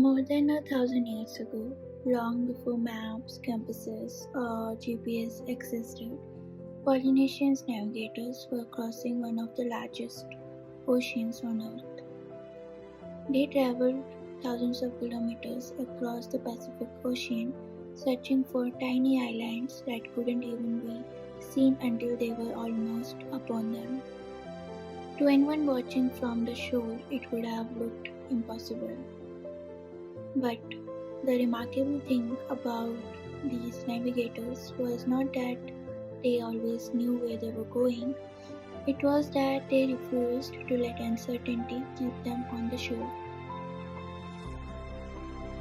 More than 1,000 years ago, long before maps, compasses, or GPS existed, Polynesian navigators were crossing one of the largest oceans on Earth. They traveled thousands of kilometers across the Pacific Ocean, searching for tiny islands that couldn't even be seen until they were almost upon them. To anyone watching from the shore, it would have looked impossible. But the remarkable thing about these navigators was not that they always knew where they were going, it was that they refused to let uncertainty keep them on the shore.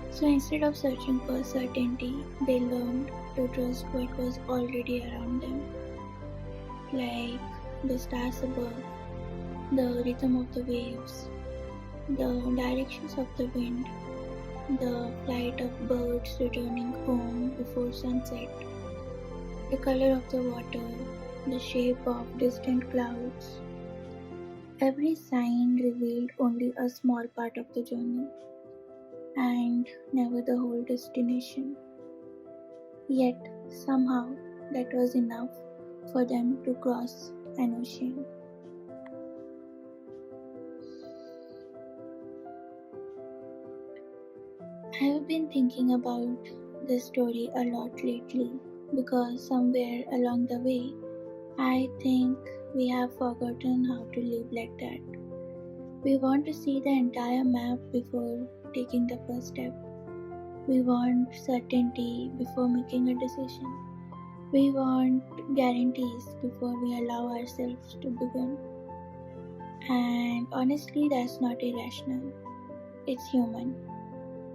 So instead of searching for certainty, they learned to trust what was already around them, like the stars above, the rhythm of the waves, the directions of the wind, the flight of birds returning home before sunset, the color of the water, the shape of distant clouds. Every sign revealed only a small part of the journey, and never the whole destination. Yet, somehow, that was enough for them to cross an ocean. I have been thinking about this story a lot lately because somewhere along the way, I think we have forgotten how to live like that. We want to see the entire map before taking the first step. We want certainty before making a decision. We want guarantees before we allow ourselves to begin. And honestly, that's not irrational. It's human.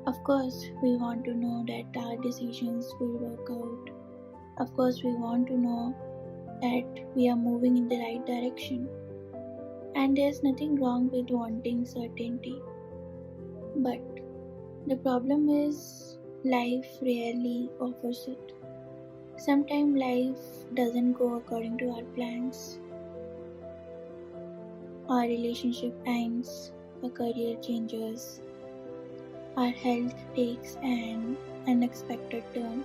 Of course, we want to know that our decisions will work out. Of course, we want to know that we are moving in the right direction. And there's nothing wrong with wanting certainty. But the problem is, life rarely offers it. Sometimes life doesn't go according to our plans. Our relationship ends, our career changes, our health takes an unexpected turn,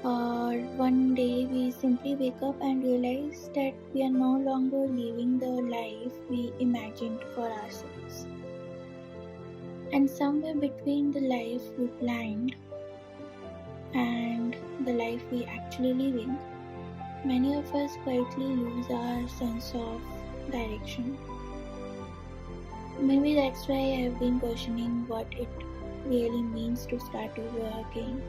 or one day we simply wake up and realize that we are no longer living the life we imagined for ourselves. And somewhere between the life we planned and the life we actually living, many of us quietly lose our sense of direction. Maybe that's why I've been questioning what it really means to start over again.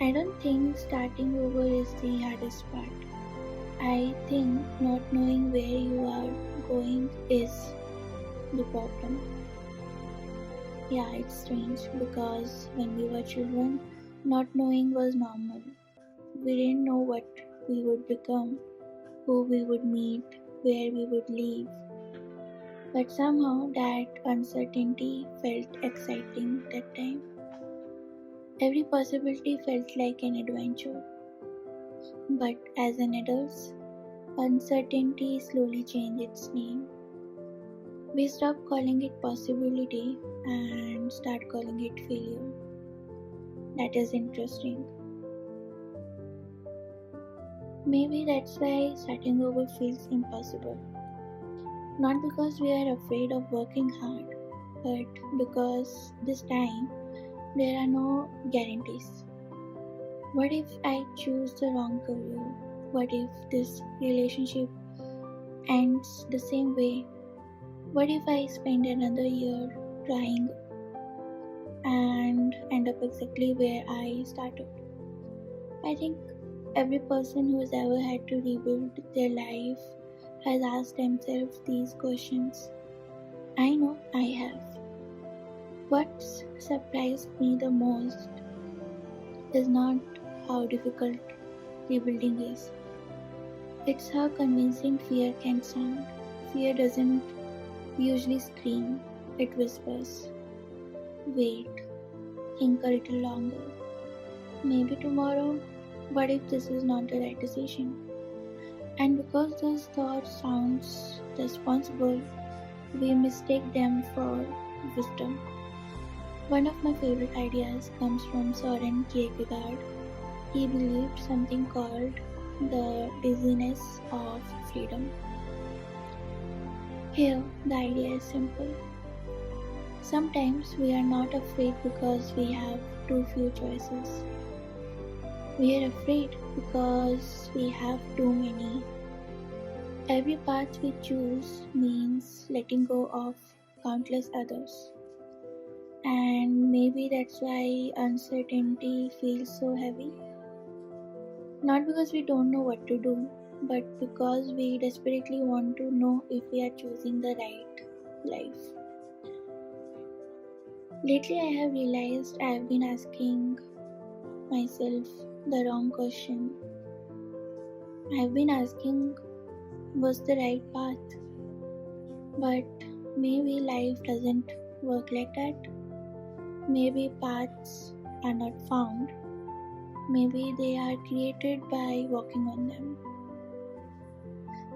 I don't think starting over is the hardest part. I think not knowing where you are going is the problem. Yeah, it's strange because when we were children, not knowing was normal. We didn't know what we would become, who we would meet, where we would live. But somehow that uncertainty felt exciting that time. Every possibility felt like an adventure. But as an adult, uncertainty slowly changed its name. We stopped calling it possibility and start calling it failure. That is interesting. Maybe that's why starting over feels impossible. Not because we are afraid of working hard, but because this time there are no guarantees. What if I choose the wrong career? What if this relationship ends the same way? What if I spend another year trying and end up exactly where I started? I think every person who's ever had to rebuild their life has asked themselves these questions. I know I have. What surprised me the most is not how difficult rebuilding is. It's how convincing fear can sound. Fear doesn't usually scream, it whispers. Wait, think a little longer. Maybe tomorrow, what if this is not the right decision? And because those thoughts sound responsible, we mistake them for wisdom. One of my favorite ideas comes from Soren Kierkegaard. He believed something called the dizziness of freedom. Here, the idea is simple. Sometimes we are not afraid because we have too few choices. We are afraid because we have too many. Every path we choose means letting go of countless others. And maybe that's why uncertainty feels so heavy. Not because we don't know what to do, but because we desperately want to know if we are choosing the right life. Lately, I have realized I have been asking myself the wrong question. I have been asking, what's the right path? But maybe life doesn't work like that. Maybe paths are not found. Maybe they are created by walking on them.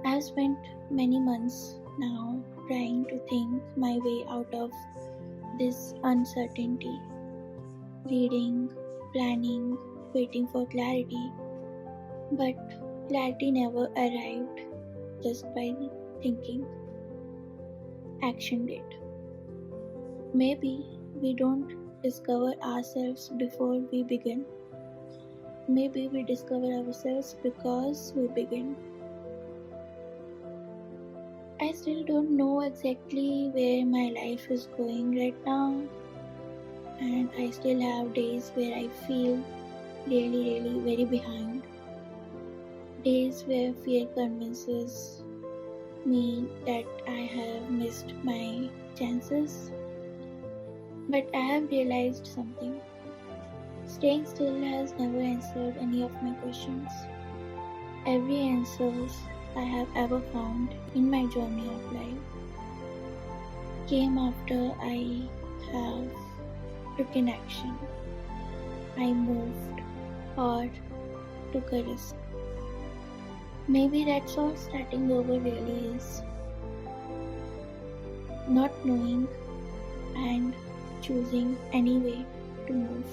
I have spent many months now trying to think my way out of this uncertainty. Reading, planning, waiting for clarity. But clarity never arrived just by thinking. Action did. Maybe we don't discover ourselves before we begin. Maybe we discover ourselves because we begin. I still don't know exactly where my life is going right now, and I still have days where I feel really very behind. Days where fear convinces me that I have missed my chances. But I have realized something. Staying still has never answered any of my questions. Every answer I have ever found in my journey of life came after I have taken action. I moved or took a risk. Maybe that's what starting over really is. Not knowing and choosing any way to move.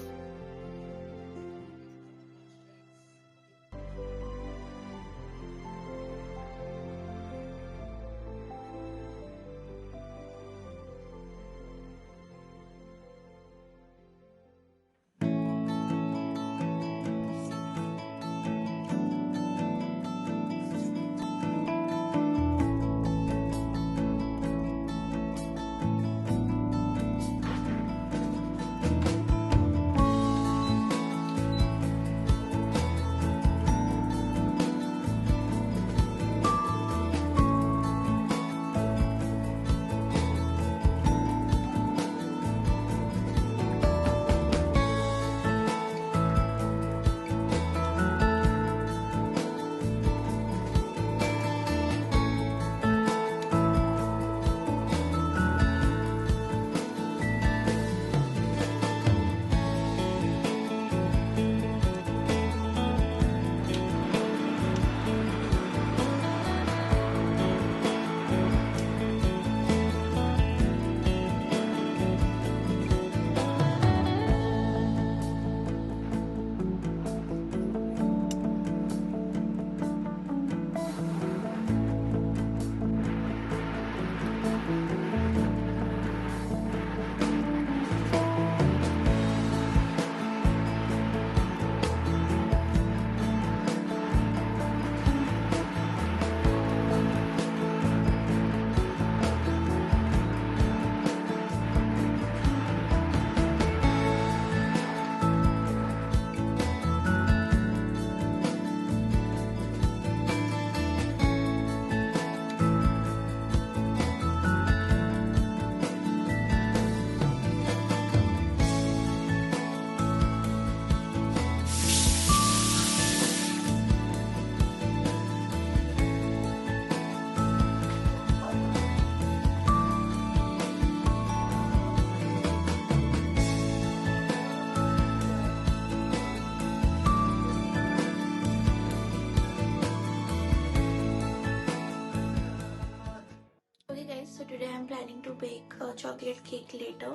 I'm planning to bake a chocolate cake later.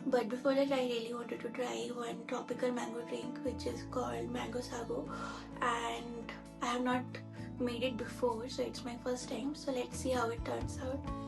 But before that, I really wanted to try one tropical mango drink which is called mango sago, and I have not made it before, so it's my first time. So let's see how it turns out.